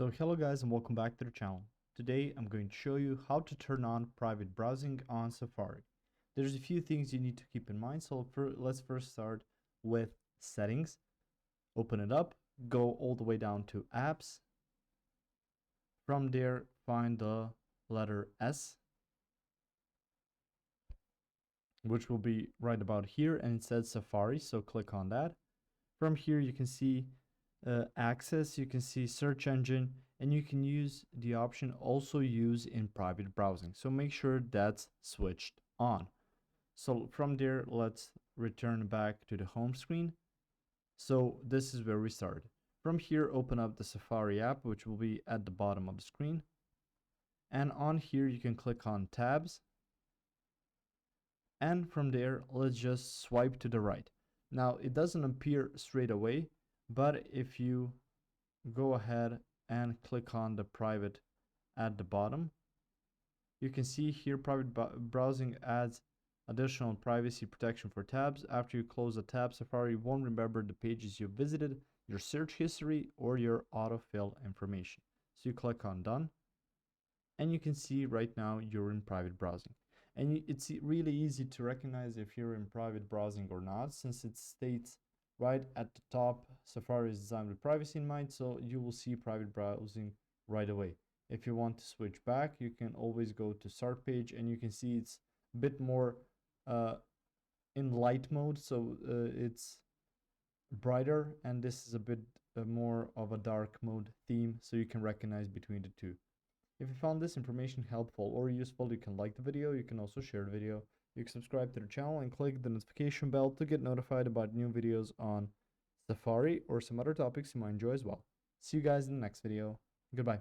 So hello guys and welcome back to the channel. Today I'm going to show you how to turn on private browsing on Safari. There's a few things you need to keep in mind, so let's first start with settings. Open it up, go all the way down to apps. From there find the letter S, which will be right about here, and it says Safari, so click on that. From here you can see access, you can see search engine, and you can use the option also use in private browsing. So make sure that's switched on. So from there, let's return back to the home screen. So this is where we start. From here, open up the Safari app, which will be at the bottom of the screen. And on here, you can click on tabs. And from there, let's just swipe to the right. Now, it doesn't appear straight away, but if you go ahead and click on the private at the bottom, you can see here private browsing adds additional privacy protection for tabs. After you close a tab, Safari won't remember the pages you visited, your search history, or your autofill information. So you click on done, and you can see right now you're in private browsing. And it's really easy to recognize if you're in private browsing or not, since it states right at the top, Safari is designed with privacy in mind, so you will see private browsing right away. If you want to switch back, you can always go to start page, and you can see it's a bit more in light mode, so it's brighter, and this is a bit more of a dark mode theme, so you can recognize between the two. If you found this information helpful or useful, you can like the video, you can also share the video, you can subscribe to the channel and click the notification bell to get notified about new videos on Safari or some other topics you might enjoy as well. See you guys in the next video. Goodbye.